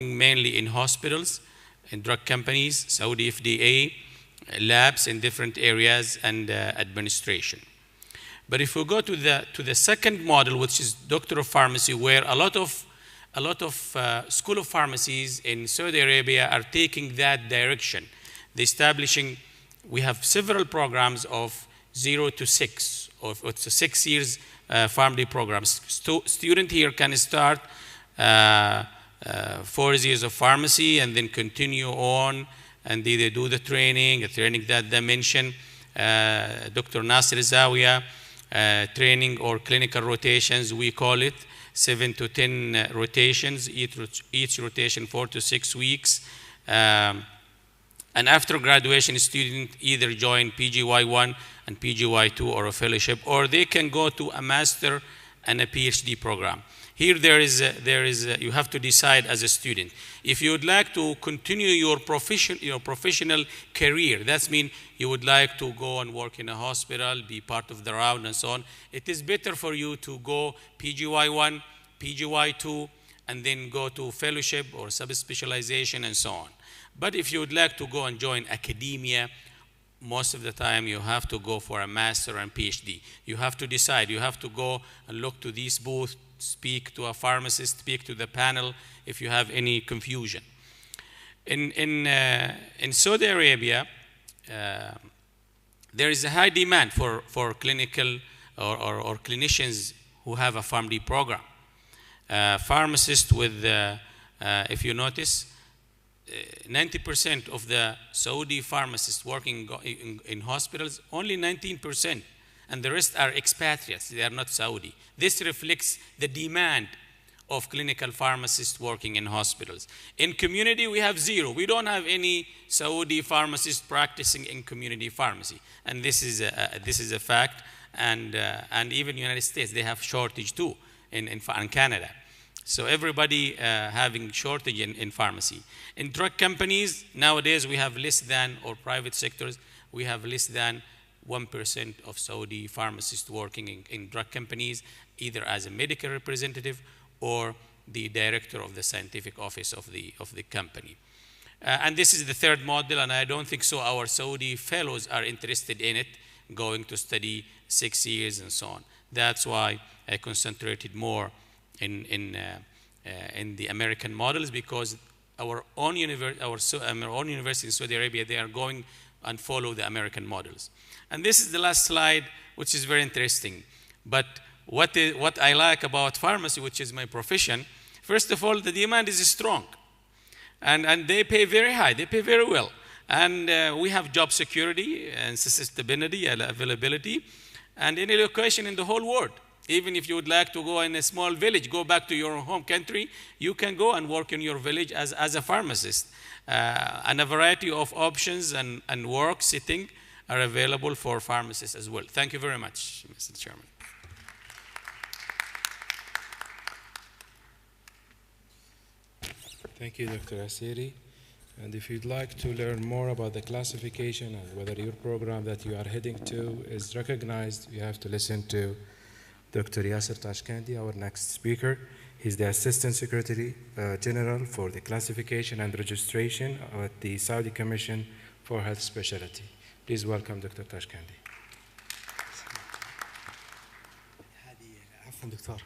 mainly in hospitals, in drug companies, Saudi FDA, labs in different areas, and administration. But if we go to the second model, which is Doctor of Pharmacy, where a lot of School of Pharmacies in Saudi Arabia are taking that direction. They're establishing, we have several programs of 0 to 6, or 6 years pharmacy programs. Student here can start 4 years of pharmacy and then continue on, and they do the training that they mentioned. Dr. Nasir Zawiya, training or clinical rotations, we call it, 7 to 10 rotations, each rotation 4 to 6 weeks. And after graduation, a student either join PGY1 and PGY2 or a fellowship, or they can go to a master and a PhD program. Here you have to decide as a student. If you would like to continue your professional career, that means you would like to go and work in a hospital, be part of the round and so on, it is better for you to go PGY1, PGY2, and then go to fellowship or subspecialization and so on. But if you would like to go and join academia, most of the time you have to go for a master and PhD. You have to decide. You have to go and look to these booths, speak to a pharmacist, speak to the panel if you have any confusion. In Saudi Arabia, there is a high demand for clinical or clinicians who have a PharmD program. Pharmacists with, if you notice, 90% of the Saudi pharmacists working in hospitals, only 19%, and the rest are expatriates. They are not Saudi. This reflects the demand of clinical pharmacists working in hospitals. In community, we have 0. We don't have any Saudi pharmacists practicing in community pharmacy, and this is a fact. And even United States, they have shortage too in Canada. So everybody having shortage in pharmacy. In drug companies, nowadays we have less than, or private sectors, we have less than 1% of Saudi pharmacists working in drug companies, either as a medical representative or the director of the scientific office of the company. And this is the third model, and I don't think so our Saudi fellows are interested in it, going to study 6 years and so on. That's why I concentrated more in the American models, because our own university in Saudi Arabia, they are going and follow the American models. And this is the last slide, which is very interesting. But what I like about pharmacy, which is my profession, first of all, the demand is strong. And they pay very high, they pay very well. And we have job security and sustainability and availability, and any location in the whole world. Even if you would like to go in a small village, go back to your home country, you can go and work in your village as a pharmacist. And a variety of options and work sitting are available for pharmacists as well. Thank you very much, Mr. Chairman. Thank you, Dr. Asiri. And if you'd like to learn more about the classification and whether your program that you are heading to is recognized, you have to listen to Dr. Yasser Tashkandi, our next speaker. He's the Assistant Secretary General for the Classification and Registration at the Saudi Commission for Health Specialty. Please welcome Dr. Tashkandi. عفوا دكتور.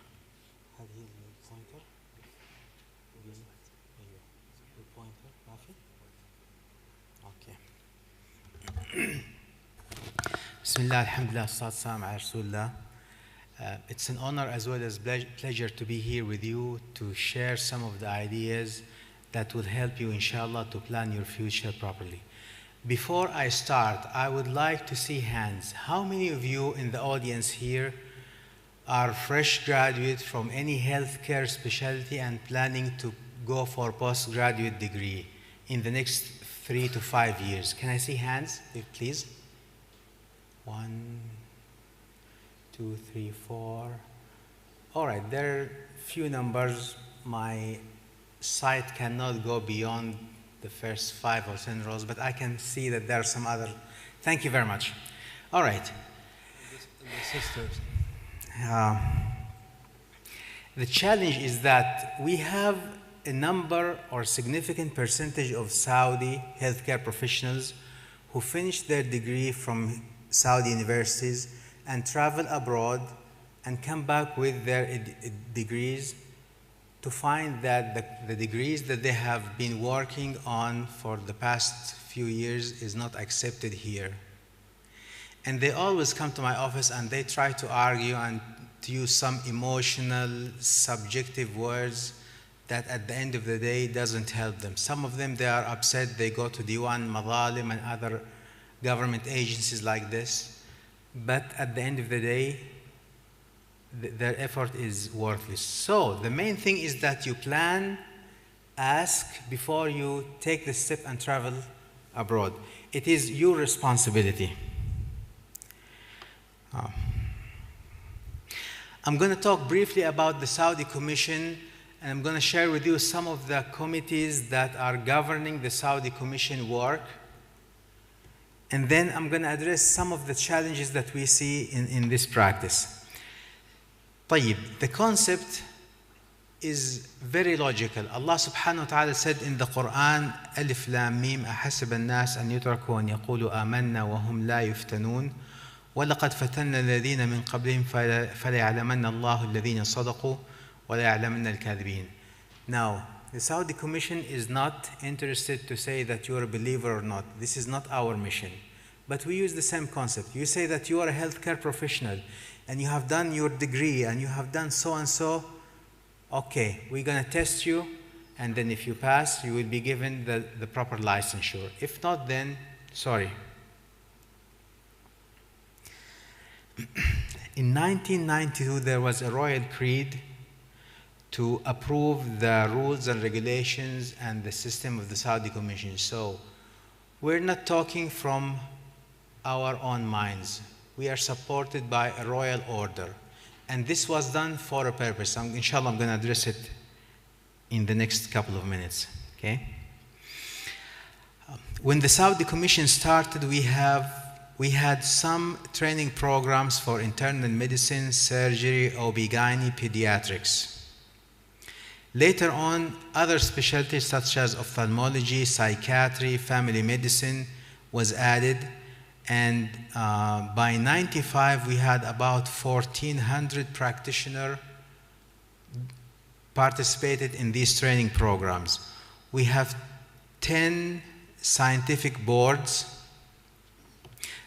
بسم الله الحمد لله والصلاة والسلام على رسول الله. It's an honor as well as pleasure to be here with you to share some of the ideas that will help you, inshallah, to plan your future properly. Before I start, I would like to see hands. How many of you in the audience here are fresh graduates from any healthcare specialty and planning to go for postgraduate degree in the next 3 to 5 years? Can I see hands, please? 1, 2, 3, 4. All right, there are few numbers. My sight cannot go beyond the first 5 or 10 rows, but I can see that there are some other. Thank you very much. All right. The challenge is that we have a number or significant percentage of Saudi healthcare professionals who finish their degree from Saudi universities and travel abroad and come back with their degrees to find that the degrees that they have been working on for the past few years is not accepted here. And they always come to my office and they try to argue and to use some emotional, subjective words that at the end of the day doesn't help them. Some of them, they are upset, they go to Diwan Madhalim and other government agencies like this, but at the end of the day, their effort is worthless. So the main thing is that you plan, ask before you take the step and travel abroad. It is your responsibility. I'm going to talk briefly about the Saudi Commission, and I'm going to share with you some of the committees that are governing the Saudi Commission work. And then I'm going to address some of the challenges that we see in this practice. طيب, the concept is very logical. Allah subhanahu wa ta'ala said in the Quran, ألف لام ميم أحسب الناس أن يتركوا أن يقولوا آمنا وهم لا يفتنون ولقد فتنا الذين من قبلهم فليعلمن الله الذين صدقوا وَلَيَعْلَمَنَّ الْكَاذِبِينَ. Now, the Saudi Commission is not interested to say that you are a believer or not. This is not our mission. But we use the same concept. You say that you are a healthcare professional and you have done your degree and you have done so and so. Okay, we're going to test you, and then if you pass, you will be given the proper licensure. If not, then sorry. In 1992, there was a royal creed to approve the rules and regulations and the system of the Saudi Commission. So we're not talking from our own minds. We are supported by a royal order. And this was done for a purpose. Inshallah, I'm going to address it in the next couple of minutes. Okay? When the Saudi Commission started, we had some training programs for internal medicine, surgery, OB-GYN, pediatrics. Later on, other specialties such as ophthalmology, psychiatry, family medicine was added. And by 95, we had about 1,400 practitioners participated in these training programs. We have 10 scientific boards.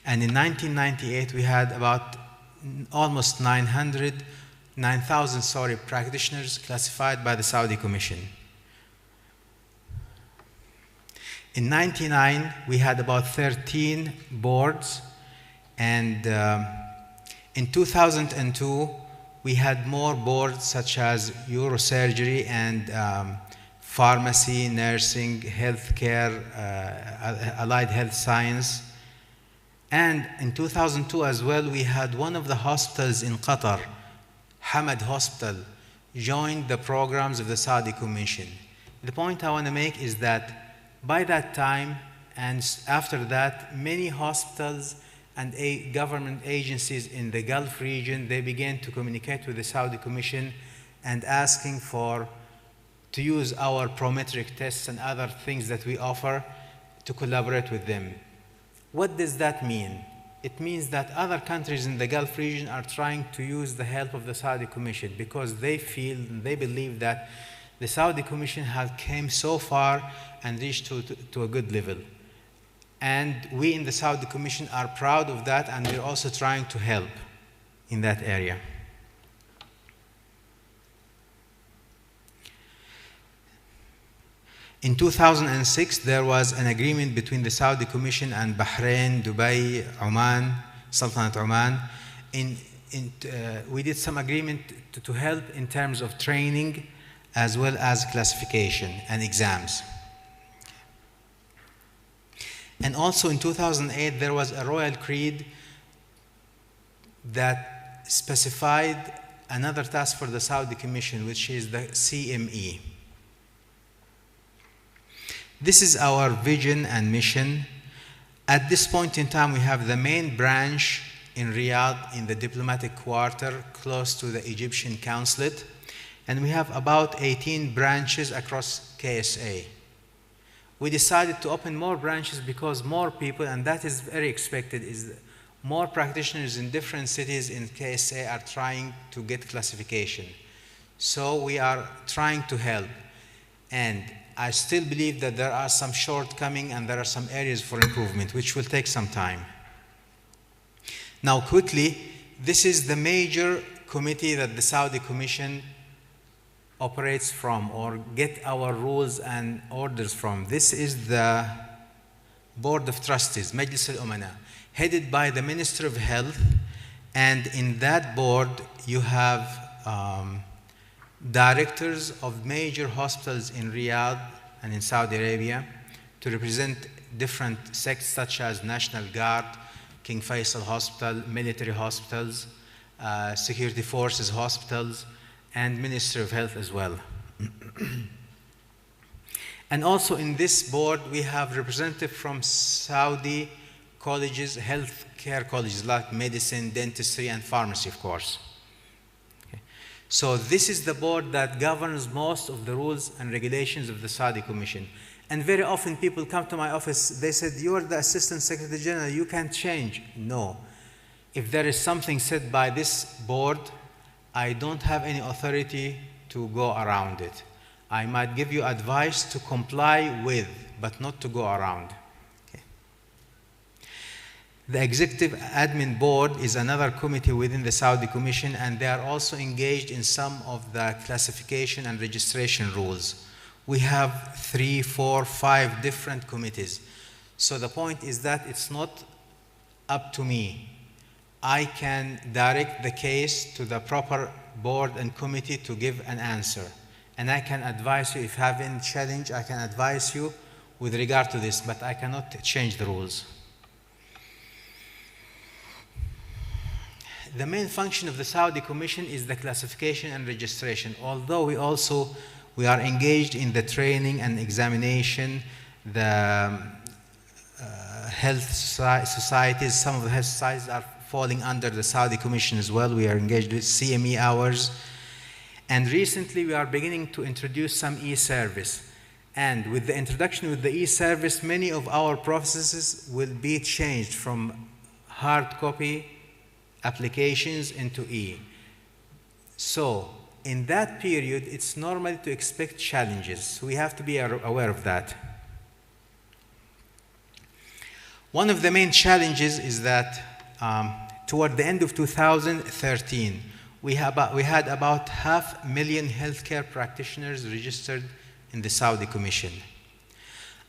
And in 1998, we had about almost 9,000 practitioners classified by the Saudi Commission. In 1999, we had about 13 boards, and in 2002, we had more boards such as neurosurgery and pharmacy, nursing, healthcare, allied health science. And in 2002 as well, we had one of the hospitals in Qatar, Hamad Hospital, joined the programs of the Saudi Commission. The point I want to make is that by that time and after that, many hospitals and government agencies in the Gulf region, they began to communicate with the Saudi Commission and asking to use our prometric tests and other things that we offer to collaborate with them. What does that mean? It means that other countries in the Gulf region are trying to use the help of the Saudi Commission because they feel and they believe that the Saudi Commission has came so far and reached to a good level. And we in the Saudi Commission are proud of that, and we're also trying to help in that area. In 2006, there was an agreement between the Saudi Commission and Bahrain, Dubai, Oman, Sultanate Oman. We did some agreement to help in terms of training as well as classification and exams. And also in 2008, there was a royal creed that specified another task for the Saudi Commission, which is the CME. This is our vision and mission. At this point in time, we have the main branch in Riyadh in the diplomatic quarter close to the Egyptian consulate. And we have about 18 branches across KSA. We decided to open more branches because more people, and that is very expected, is more practitioners in different cities in KSA are trying to get classification. So we are trying to help. And I still believe that there are some shortcomings and there are some areas for improvement, which will take some time. Now, quickly, this is the major committee that the Saudi Commission operates from or get our rules and orders from. This is the Board of Trustees, Majlis al-Umana, headed by the Minister of Health, and in that board you have directors of major hospitals in Riyadh and in Saudi Arabia to represent different sects such as National Guard, King Faisal Hospital, military hospitals, security forces hospitals, and Minister of Health as well. And also in this board we have representatives from Saudi colleges, healthcare colleges like medicine, dentistry, and pharmacy, of course. Okay. So this is the board that governs most of the rules and regulations of the Saudi Commission. And very often people come to my office, they said, you are the Assistant Secretary General, you can't change. No. If there is something said by this board, I don't have any authority to go around it. I might give you advice to comply with, but not to go around. Okay. The Executive Admin Board is another committee within the Saudi Commission, and they are also engaged in some of the classification and registration rules. We have 3, 4, 5 different committees. So the point is that it's not up to me. I can direct the case to the proper board and committee to give an answer. And I can advise you, if you have any challenge, I can advise you with regard to this, but I cannot change the rules. The main function of the Saudi Commission is the classification and registration, although we are engaged in the training and examination, the health societies. Some of the health societies are falling under the Saudi Commission as well. We are engaged with CME hours. And recently we are beginning to introduce some e-service. And with the introduction of the e-service, many of our processes will be changed from hard copy applications into e. So in that period, it's normal to expect challenges. We have to be aware of that. One of the main challenges is that toward the end of 2013, we had about 500,000 healthcare practitioners registered in the Saudi Commission.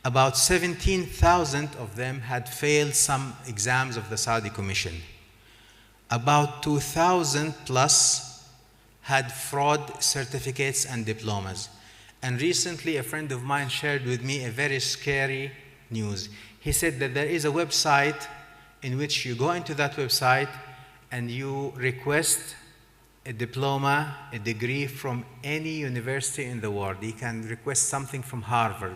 About 17,000 of them had failed some exams of the Saudi Commission. About 2,000 plus had fraud certificates and diplomas. And recently a friend of mine shared with me a very scary news. He said that there is a website in which you go into that website and you request a diploma, a degree from any university in the world. You can request something from Harvard.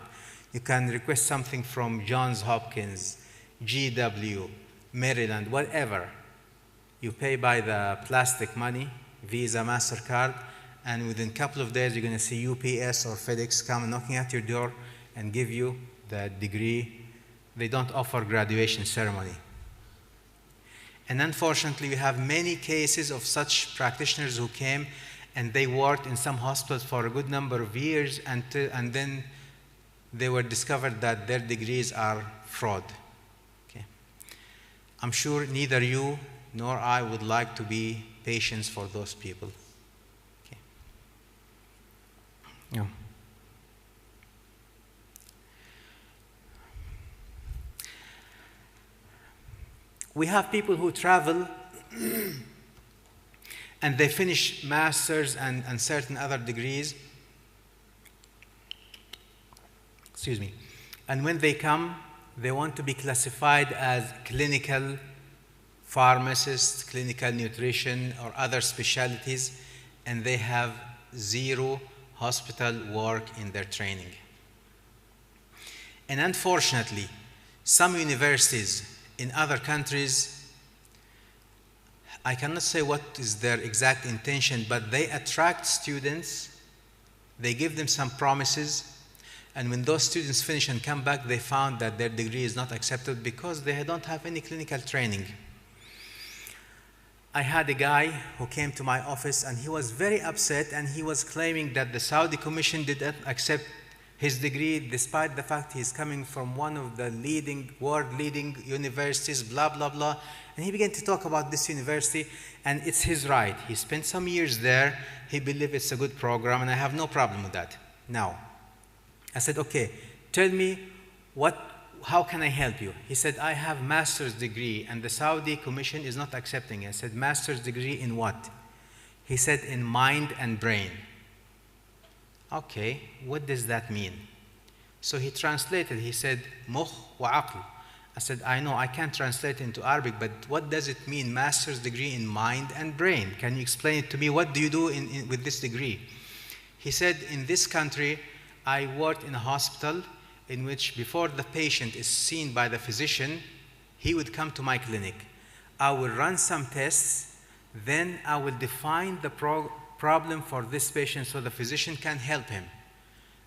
You can request something from Johns Hopkins, GW, Maryland, whatever. You pay by the plastic money, Visa, MasterCard, and within a couple of days you're going to see UPS or FedEx come knocking at your door and give you the degree. They don't offer graduation ceremony. And unfortunately, we have many cases of such practitioners who came and they worked in some hospitals for a good number of years and then they were discovered that their degrees are fraud. Okay. I'm sure neither you nor I would like to be patients for those people. Okay. No. We have people who travel and they finish masters and certain other degrees. Excuse me. And when they come, they want to be classified as clinical pharmacists, clinical nutrition, or other specialties, and they have zero hospital work in their training. And unfortunately, some universities in other countries I cannot say what is their exact intention, but they attract students, they give them some promises, and when those students finish and come back, they found that their degree is not accepted because they don't have any clinical training. I had a guy who came to my office and he was very upset, and he was claiming that the Saudi Commission didn't accept his degree despite the fact he's coming from one of the world-leading universities, blah, blah, blah. And he began to talk about this university, and it's his right. He spent some years there. He believes it's a good program, and I have no problem with that. Now, I said, okay, tell me how can I help you? He said, I have a master's degree, and the Saudi Commission is not accepting it. I said, master's degree in what? He said, in mind and brain. Okay, what does that mean? So he translated, he said, mukh wa aql. I said, I know, I can't translate it into Arabic, but what does it mean, master's degree in mind and brain? Can you explain it to me? What do you do with this degree? He said, in this country, I worked in a hospital in which before the patient is seen by the physician, he would come to my clinic. I will run some tests, then I will define the problem for this patient so the physician can help him.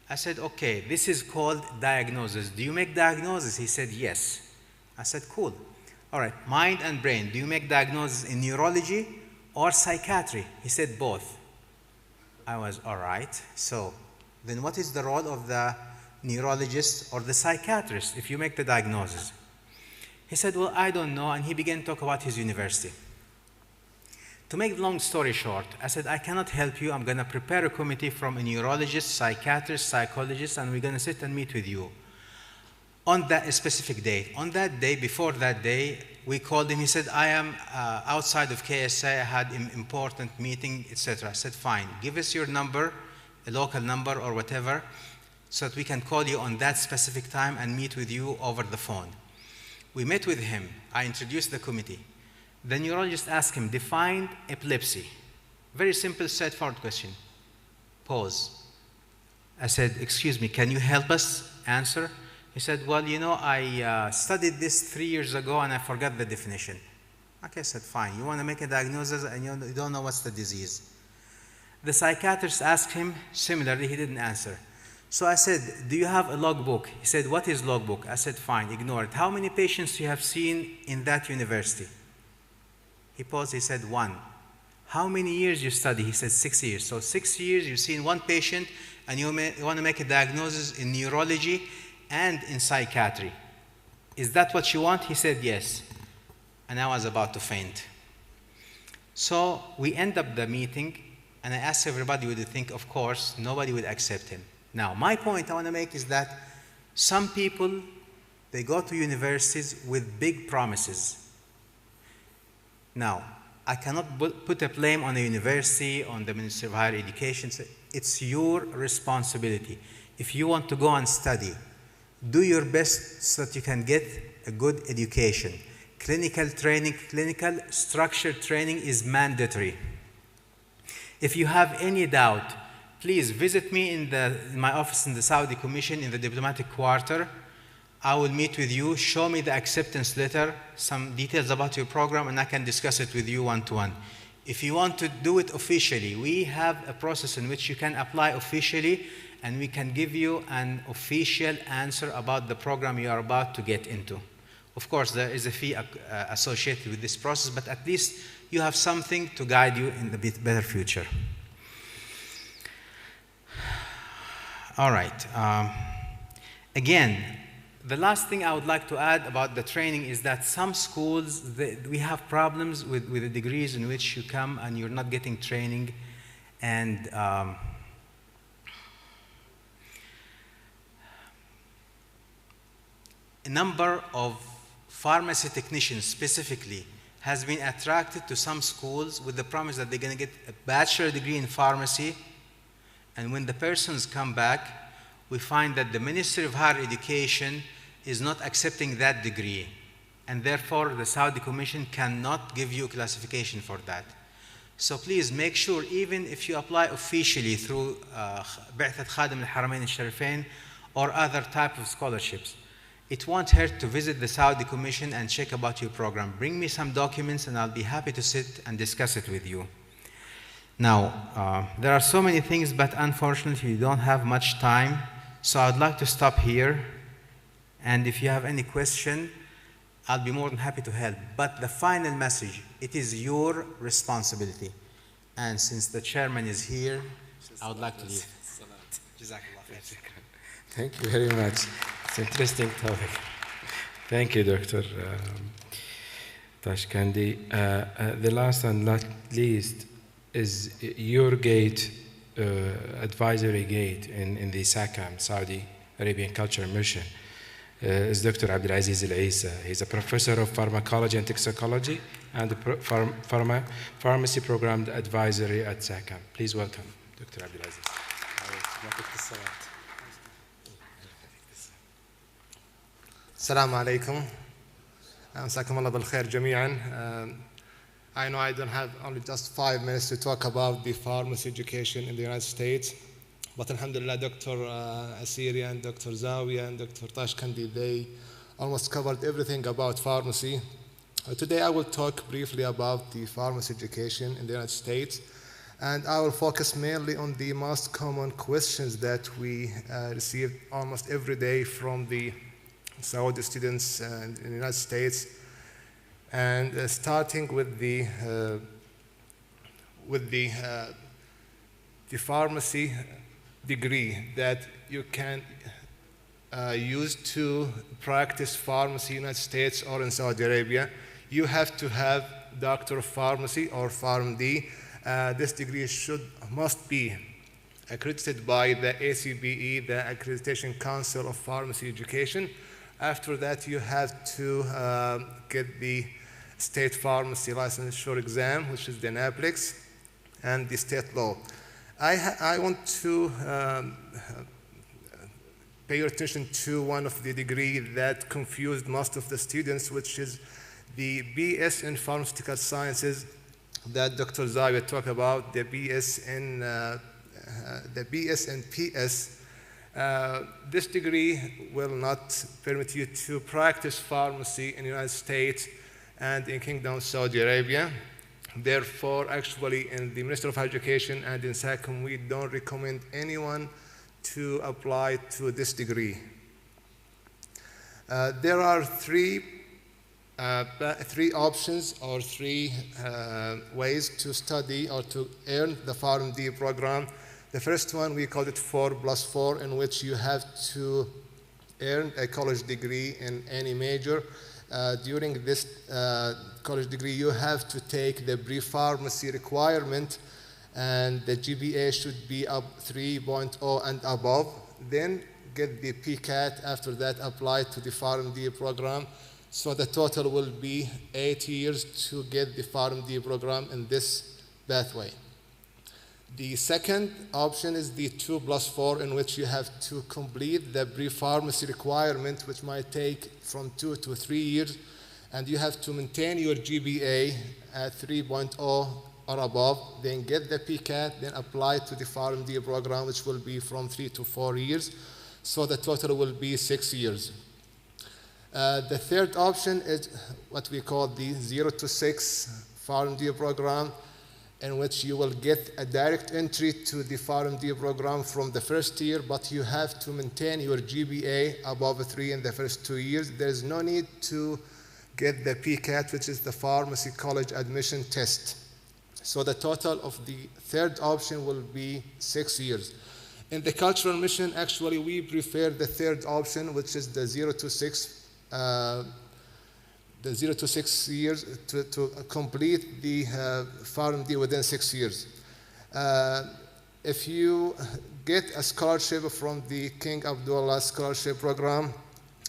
I said, okay, this is called diagnosis. Do you make diagnosis? He said, yes. I said, cool. All right, mind and brain. Do you make diagnosis in neurology or psychiatry? He said, both. I was, all right. So then what is the role of the neurologist or the psychiatrist if you make the diagnosis? He said, well, I don't know. And he began to talk about his university. To make the long story short, I said, I cannot help you. I'm going to prepare a committee from a neurologist, psychiatrist, psychologist, and we're going to sit and meet with you on that specific date. On that day, before that day, we called him. He said, I am outside of KSA. I had an important meeting, etc. I said, fine. Give us your number, a local number or whatever, so that we can call you on that specific time and meet with you over the phone. We met with him. I introduced the committee. The neurologist asked him, define epilepsy. Very simple, straightforward question. Pause. I said, excuse me, can you help us answer? He said, well, you know, I studied this 3 years ago and I forgot the definition. Okay, I said, fine. You want to make a diagnosis and you don't know what's the disease. The psychiatrist asked him, similarly, he didn't answer. So I said, do you have a logbook? He said, what is logbook? I said, fine, ignore it. How many patients you have seen in that university? He paused, he said, 1. How many years you study? He said, 6 years. So 6 years, you've seen one patient, and you want to make a diagnosis in neurology and in psychiatry. Is that what you want? He said, yes. And I was about to faint. So we end up the meeting, and I asked everybody, would you think? Of course, nobody would accept him. Now, my point I want to make is that some people, they go to universities with big promises. Now, I cannot put a blame on the university, on the Ministry of Higher Education. It's your responsibility. If you want to go and study, do your best so that you can get a good education. Clinical training, clinical structured training is mandatory. If you have any doubt, please visit me in my office in the Saudi Commission in the diplomatic quarter. I will meet with you, show me the acceptance letter, some details about your program, and I can discuss it with you one-to-one. If you want to do it officially, we have a process in which you can apply officially, and we can give you an official answer about the program you are about to get into. Of course, there is a fee associated with this process, but at least you have something to guide you in a bit better future. All right. Again, the last thing I would like to add about the training is that some schools, we have problems with the degrees in which you come and you're not getting training. And a number of pharmacy technicians specifically has been attracted to some schools with the promise that they're going to get a bachelor degree in pharmacy. And when the persons come back, we find that the Ministry of Higher Education is not accepting that degree. And therefore, the Saudi Commission cannot give you a classification for that. So please make sure, even if you apply officially through بعثة خادم الحرمين الشريفين or other type of scholarships, it won't hurt to visit the Saudi Commission and check about your program. Bring me some documents and I'll be happy to sit and discuss it with you. Now, there are so many things, but unfortunately we don't have much time, so I'd like to stop here, and if you have any question, I'll be more than happy to help. But the final message, it is your responsibility. And since the chairman is here, I would like to leave. Thank you very much. It's an interesting topic. Thank you, Dr. Tashkandi. The last and not least is your gate, advisory gate in the SACAM, Saudi Arabian Culture Mission, is Dr. Abdulaziz Al-Isa. He's a professor of pharmacology and toxicology and the pharmacy program advisory at SACAM. Please welcome Dr. Abdulaziz. السلام عليكم. مساكم الله بالخير جميعا. I know I don't have only just 5 minutes to talk about the pharmacy education in the United States, but alhamdulillah, Dr. Asiri and Dr. Zawiya and Dr. Tashkandi, they almost covered everything about pharmacy. Today I will talk briefly about the pharmacy education in the United States, and I will focus mainly on the most common questions that we receive almost every day from the Saudi students in the United States. And starting with the pharmacy degree that you can use to practice pharmacy in the United States or in Saudi Arabia, you have to have Doctor of Pharmacy or PharmD. This degree must be accredited by the ACBE, the Accreditation Council of Pharmacy Education. After that, you have to get the state pharmacy licensure exam, which is the NAPLEX, and the state law. I want to pay your attention to one of the degree that confused most of the students, which is the BS in Pharmaceutical Sciences that Dr. Zawiya talked about, the BS and PS. This degree will not permit you to practice pharmacy in the United States and in Kingdom of Saudi Arabia. Therefore, actually, in the Ministry of Education and in SACAM, we don't recommend anyone to apply to this degree. There are three options or three ways to study or to earn the PharmD program. The first one, we call it 4+4, in which you have to earn a college degree in any major. During this college degree, you have to take the pre-pharmacy requirement, and the GPA should be up 3.0 and above. Then get the PCAT. After that, apply to the PharmD program. So the total will be 8 years to get the PharmD program in this pathway. The second option is the 2+4, in which you have to complete the pre-pharmacy requirement, which might take from 2 to 3 years, and you have to maintain your GPA at 3.0 or above, then get the PCAT, then apply to the PharmD program, which will be from 3 to 4 years. So the total will be 6 years. The third option is what we call the 0 to 6 PharmD program, in which you will get a direct entry to the PharmD program from the first year, but you have to maintain your GPA above 3 in the first 2 years. There is no need to get the PCAT, which is the Pharmacy College Admission Test. So the total of the third option will be 6 years. In the cultural mission, actually, we prefer the third option, which is the 0 to 6 years to complete the PharmD within 6 years. If you get a scholarship from the King Abdullah Scholarship Program,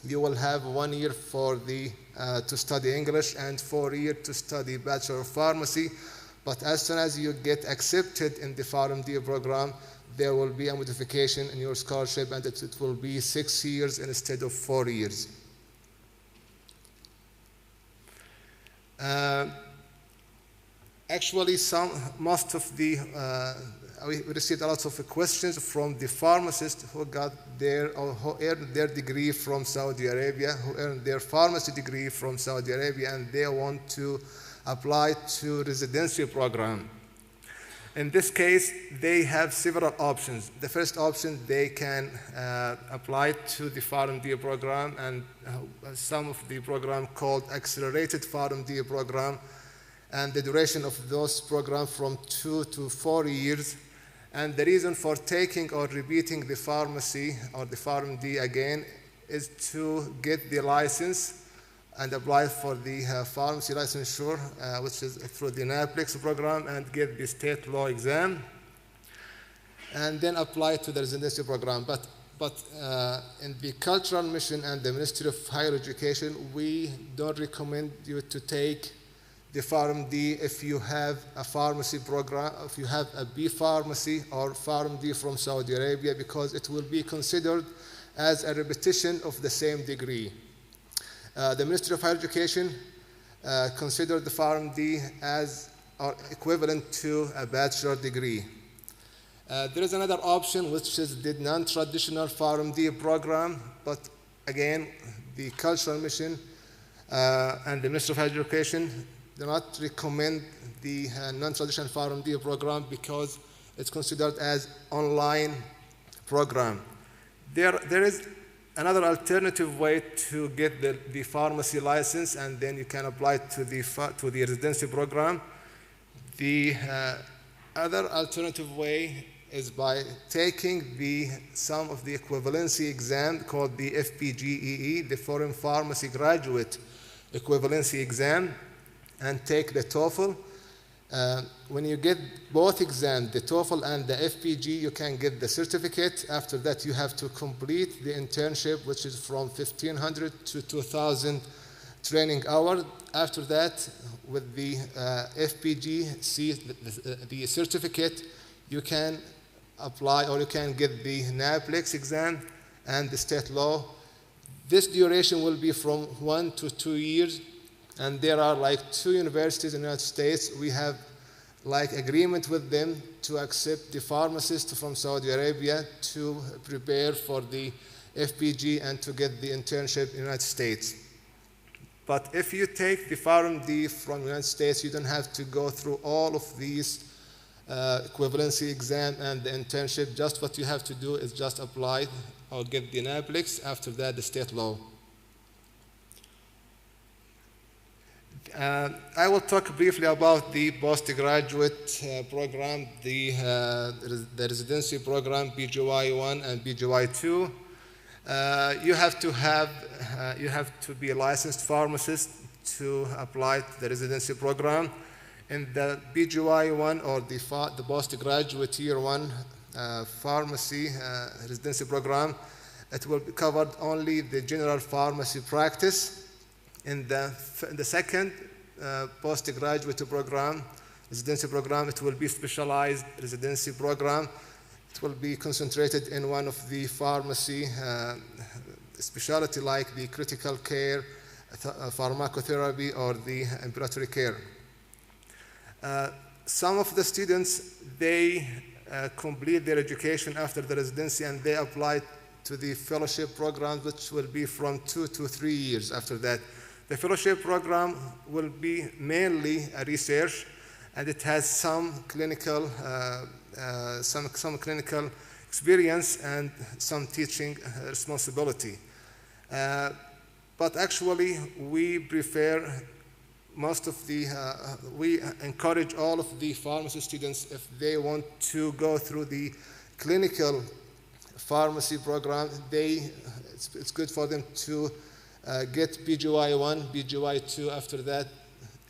you will have 1 year for to study English and 4 years to study Bachelor of Pharmacy. But as soon as you get accepted in the PharmD program, there will be a modification in your scholarship, and it will be 6 years instead of 4 years. Actually, most of the, we received a lot of questions from the pharmacists who got or who earned their degree from Saudi Arabia, who earned their pharmacy degree from Saudi Arabia, and they want to apply to residency program. In this case, they have several options. The first option, they can apply to the PharmD program, and some of the program called Accelerated PharmD program, and the duration of those programs from 2 to 4 years. And the reason for taking or repeating the pharmacy or the PharmD again is to get the license and apply for the pharmacy licensure, which is through the NAPLEX program, and get the state law exam, and then apply to the residency program. But in the cultural mission and the Ministry of Higher Education, we don't recommend you to take the PharmD if you have a pharmacy program, if you have a B pharmacy or PharmD from Saudi Arabia, because it will be considered as a repetition of the same degree. The Ministry of Higher Education considered the PharmD as equivalent to a bachelor degree. There is another option, which is the non-traditional PharmD program, but again, the Cultural Mission and the Ministry of Higher Education do not recommend the non-traditional PharmD program because it's considered as online program. There is another alternative way to get the pharmacy license, and then you can apply to the residency program. The other alternative way is by taking some of the equivalency exam called the FPGEE, the Foreign Pharmacy Graduate Equivalency Exam, and take the TOEFL. When you get both exams, the TOEFL and the FPG, you can get the certificate. After that, you have to complete the internship, which is from 1,500 to 2,000 training hours. After that, with the FPG, the certificate, you can apply or you can get the NAPLEX exam and the state law. This duration will be from 1 to 2 years. And there are like 2 universities in the United States. We have like agreement with them to accept the pharmacists from Saudi Arabia to prepare for the FPG and to get the internship in the United States. But if you take the PharmD from the United States, you don't have to go through all of these equivalency exam and the internship. Just what you have to do is just apply or get the NAPLEX. After that, the state law. I will talk briefly about the postgraduate program, the residency program, BGY1 and BGY2. You have to be a licensed pharmacist to apply to the residency program. In the BGY1 or the postgraduate year 1 pharmacy residency program, it will be covered only the general pharmacy practice. In the second postgraduate program, residency program, it will be specialized residency program. It will be concentrated in one of the pharmacy specialty like the critical care, pharmacotherapy, or the ambulatory care. Some of the students, they complete their education after the residency and they apply to the fellowship program, which will be from 2 to 3 years after that. The fellowship program will be mainly a research, and it has some clinical clinical experience and some teaching responsibility. But actually, we prefer most of the, we encourage all of the pharmacy students, if they want to go through the clinical pharmacy program, it's good for them to get BGY1, BGY2. After that,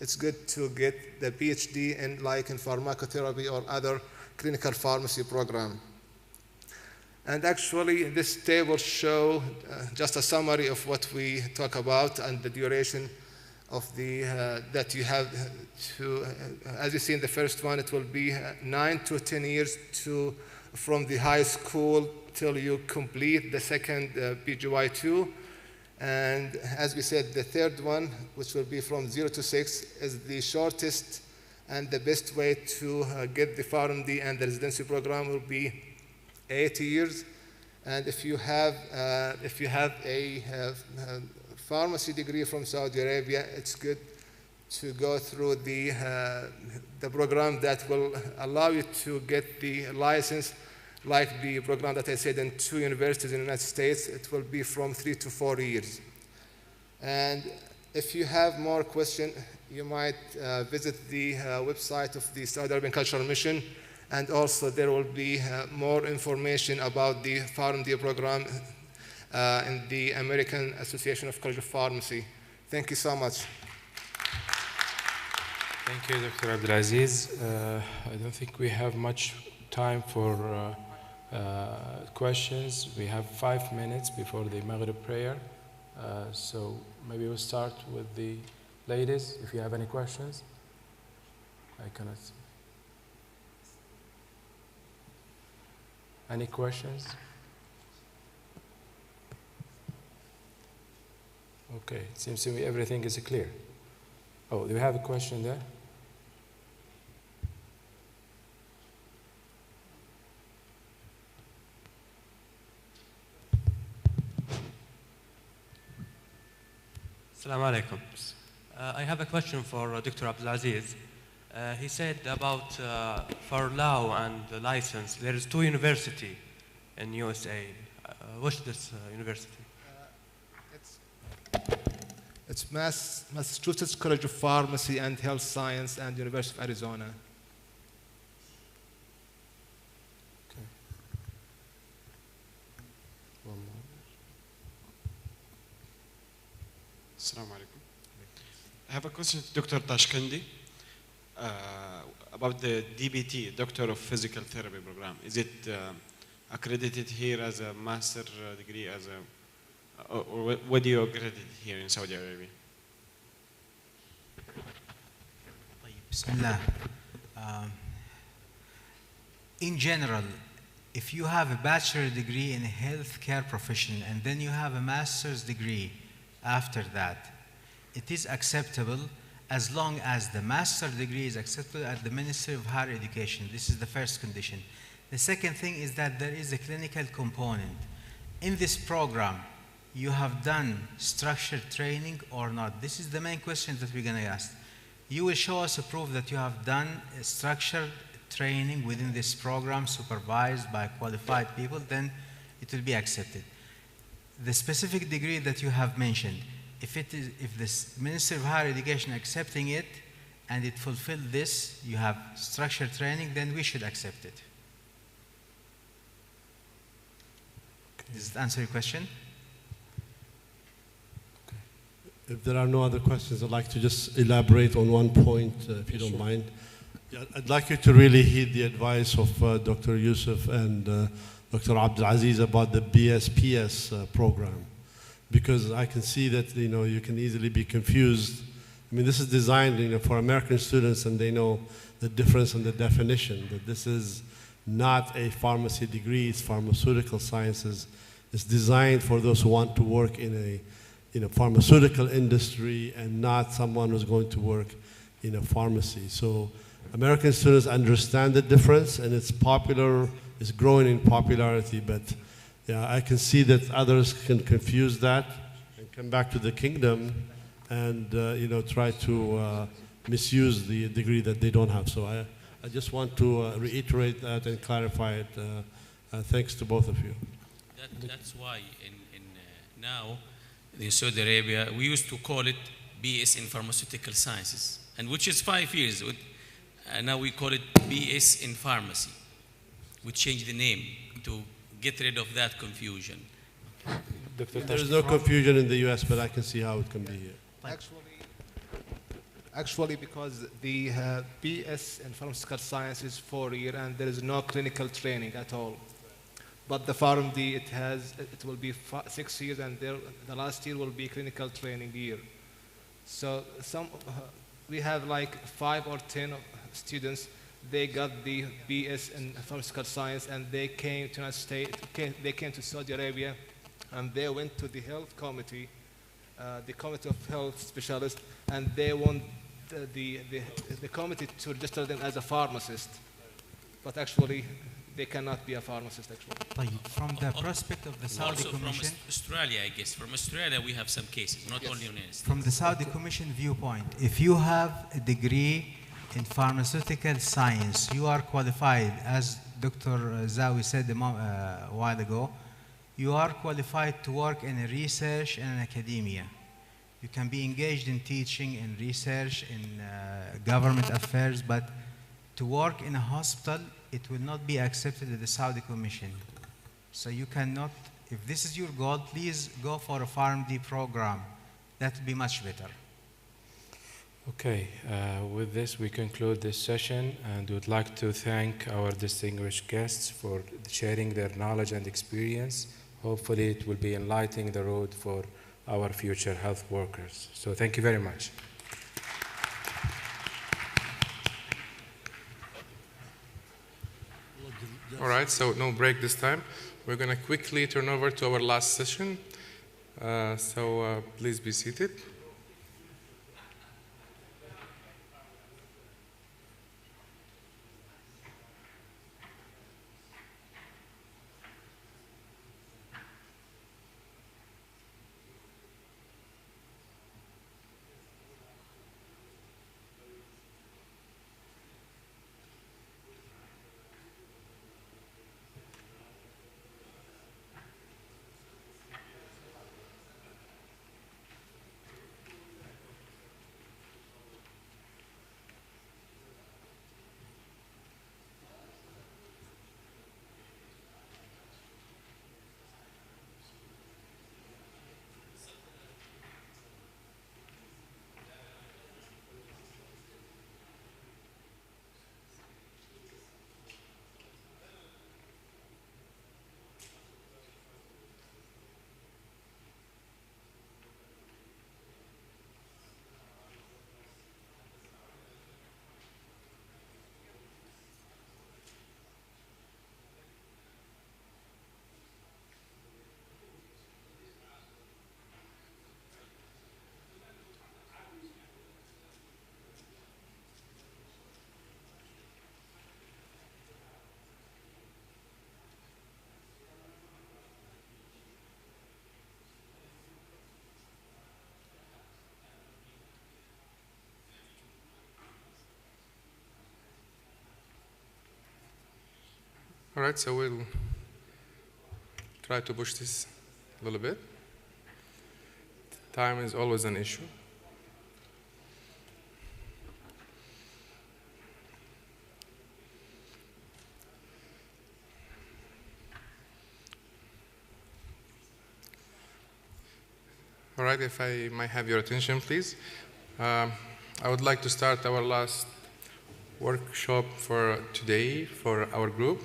it's good to get the PhD in pharmacotherapy or other clinical pharmacy program. And actually, this table shows just a summary of what we talk about and the duration of the that you have to. As you see in the first one, it will be 9 to 10 years from the high school till you complete the second BGY2. And as we said, the third one, which will be from 0 to 6, is the shortest And the best way to get the PharmD and the residency program will be 8 years. And if you have a pharmacy degree from Saudi Arabia, it's good to go through the program that will allow you to get the license, like the program that I said in 2 universities in the United States. It will be from 3 to 4 years. And if you have more questions, you might visit the website of the Saudi Arabian Cultural Mission, and also there will be more information about the PharmD program in the American Association of College of Pharmacy. Thank you so much. Thank you, Dr. Abdulaziz. I don't think we have much time for questions. We have 5 minutes before the Maghrib prayer. So maybe we'll start with the ladies, if you have any questions. I cannot see. Any questions? Okay, it seems to me everything is clear. Oh, do you have a question there? Assalamu alaikum. I have a question for Dr. Abdulaziz. He said about for law and the license, there is 2 universities in USA. What's this university? It's Massachusetts College of Pharmacy and Health Science and University of Arizona. Okay. One more. Assalamu alaikum. I have a question to Dr. Tashkendi about the DBT, Doctor of Physical Therapy program. Is it accredited here as a master degree, as a, or what do you accredit here in Saudi Arabia? Bismillah. In general, if you have a bachelor degree in a healthcare profession and then you have a master's degree after that, it is acceptable as long as the master's degree is acceptable at the Ministry of Higher Education. This is the first condition. The second thing is that there is a clinical component. In this program, you have done structured training or not? This is the main question that we're going to ask. You will show us a proof that you have done structured training within this program supervised by qualified people, then it will be accepted. The specific degree that you have mentioned, if the Ministry of Higher Education accepting it and it fulfills this, you have structured training, then we should accept it. Does that answer your question? If there are no other questions, I'd like to just elaborate on one point, if you don't mind. Yeah, I'd like you to really heed the advice of Dr. Yusuf and Dr. Abdulaziz about the BSPS program, because I can see that you can easily be confused. I mean, this is designed for American students, and they know the difference in the definition, that this is not a pharmacy degree, it's pharmaceutical sciences. It's designed for those who want to work in a pharmaceutical industry and not someone who's going to work in a pharmacy. So American students understand the difference, and it's popular, it's growing in popularity, but yeah, I can see that others can confuse that and come back to the kingdom and try to misuse the degree that they don't have. So I just want to reiterate that and clarify it. Thanks to both of you. That's why now in Saudi Arabia, we used to call it BS in Pharmaceutical Sciences, and which is 5 years. Now we call it BS in Pharmacy. We changed the name to get rid of that confusion. There's no confusion in the US, but I can see how it can be here. Actually, because the BS in Pharmaceutical Science is 4 years and there is no clinical training at all. But the PharmD, it will be 6 years, and the last year will be clinical training year. So we have like 5 or 10 students. They got the BS in pharmaceutical science, and they came to United States. They came to Saudi Arabia, and they went to the health committee, the committee of health specialists, and they want the committee to register them as a pharmacist, but actually they cannot be a pharmacist actually. From the perspective of the Saudi Also Commission, from Australia, I guess. From Australia, we have some cases, not only United States. from the Saudi Commission viewpoint, if you have a degree in pharmaceutical science, you are qualified, as Dr. Zawi said a while ago, you are qualified to work in research and academia. You can be engaged in teaching, in research, in government affairs, but to work in a hospital, it will not be accepted at the Saudi Commission. So you cannot, if this is your goal, please go for a PharmD program. That would be much better. Okay, with this we conclude this session, and would like to thank our distinguished guests for sharing their knowledge and experience. Hopefully it will be enlightening the road for our future health workers. So thank you very much. All right, so no break this time. We're going to quickly turn over to our last session. Please be seated. All right, so we'll try to push this a little bit. Time is always an issue. All right, if I might have your attention, please. I would like to start our last workshop for today for our group.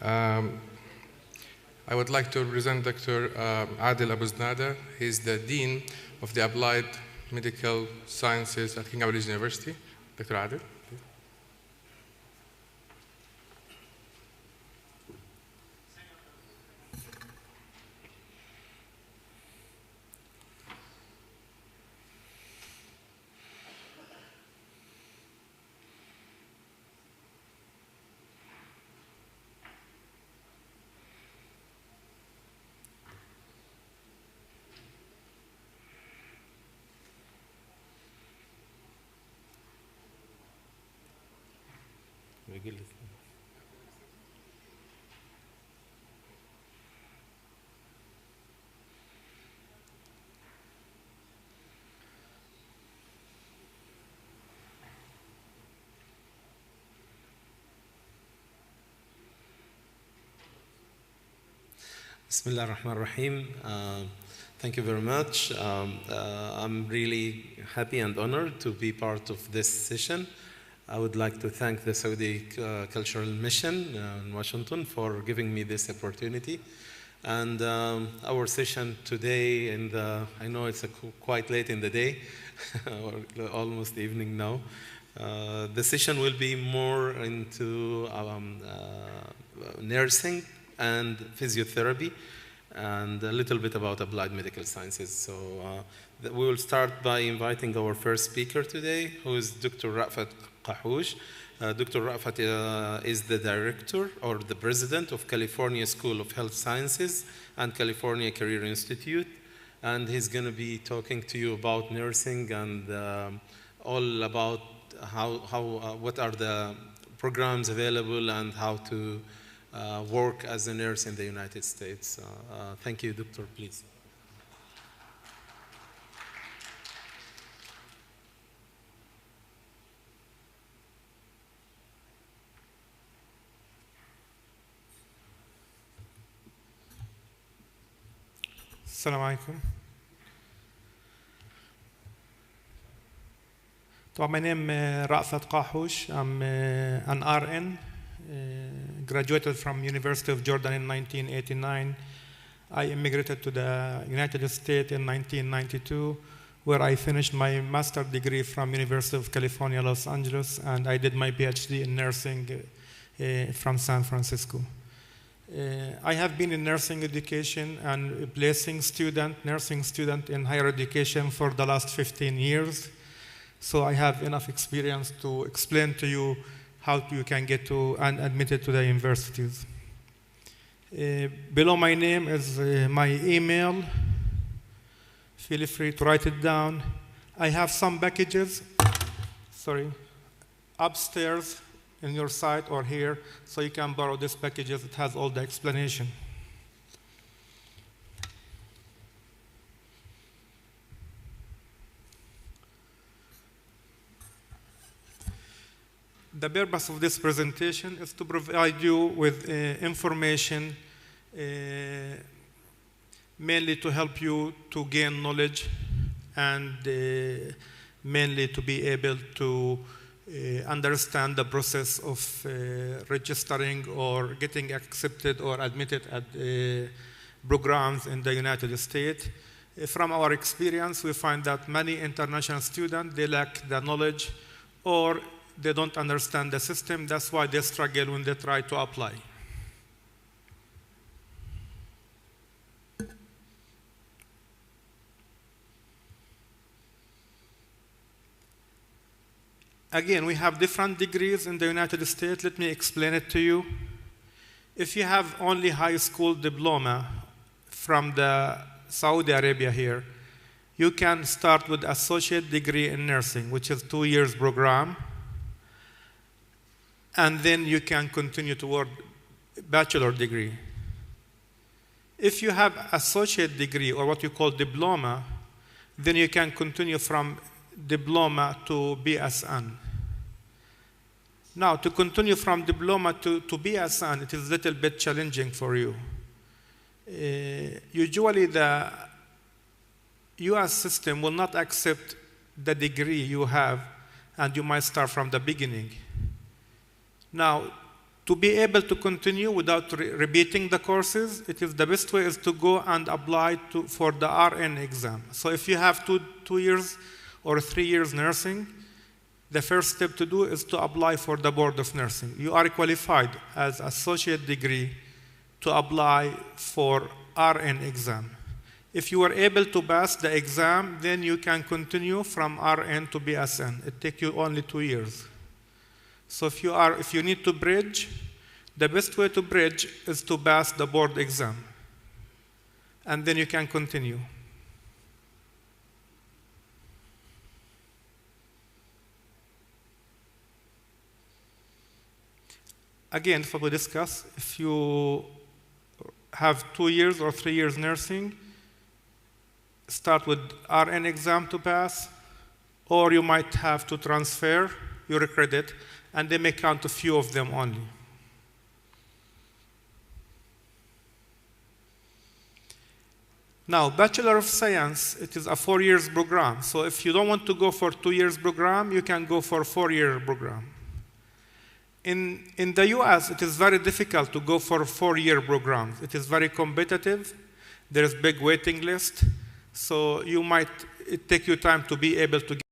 I would like to present Dr. Adil Abu Znada. He's the Dean of the Applied Medical Sciences at King Abdulaziz University. Dr. Adil. Bismillah ar-Rahman ar-Rahim. Thank you very much. I'm really happy and honored to be part of this session. I would like to thank the Saudi Cultural Mission in Washington for giving me this opportunity. And our session today, I know it's quite late in the day, or almost evening now. The session will be more into nursing and physiotherapy. and a little bit about applied medical sciences. So we will start by inviting our first speaker today, who is Dr. Rafat Qahush. Dr. Rafat is the director or the president of California School of Health Sciences and California Career Institute. And he's going to be talking to you about nursing and all about what are the programs available and how to work as a nurse in the United States. Thank you, Doctor, please. Assalamu alaikum. So my name is Rafat Qahush. I'm an RN, graduated from University of Jordan in 1989. I immigrated to the United States in 1992, where I finished my master's degree from University of California, Los Angeles, and I did my PhD in nursing from San Francisco. I have been in nursing education and placing nursing student in higher education for the last 15 years. So I have enough experience to explain to you how you can get to and admitted to the universities. Below my name is my email. Feel free to write it down. I have some packages, upstairs in your site or here, so you can borrow these packages. It has all the explanation. The purpose of this presentation is to provide you with information mainly to help you to gain knowledge and mainly to be able to understand the process of registering or getting accepted or admitted at programs in the United States. From our experience, we find that many international students, they lack the knowledge or they don't understand the system. That's why they struggle when they try to apply. Again, we have different degrees in the United States. Let me explain it to you. If you have only high school diploma from the Saudi Arabia here, you can start with associate degree in nursing, which is 2 years program. And then you can continue toward bachelor degree. If you have associate degree or what you call diploma, then you can continue from diploma to BSN. Now, to continue from diploma to BSN, it is a little bit challenging for you. Usually, the US system will not accept the degree you have, and you might start from the beginning. Now, to be able to continue without repeating the courses, the best way is to go and apply for the RN exam. So if you have two years or 3 years nursing, the first step to do is to apply for the Board of Nursing. You are qualified as associate degree to apply for RN exam. If you are able to pass the exam, then you can continue from RN to BSN. It takes you only 2 years. So if you need to bridge, the best way to bridge is to pass the board exam. And then you can continue. Again, for we discuss, if you have 2 years or 3 years nursing, start with RN exam to pass, or you might have to transfer your credit, and they may count a few of them only. Now, Bachelor of Science, it is a 4 years program. So if you don't want to go for 2 years program, you can go for 4-year program. In the US, it is very difficult to go for 4-year programs. It is very competitive. There is big waiting list. So it take you time to be able to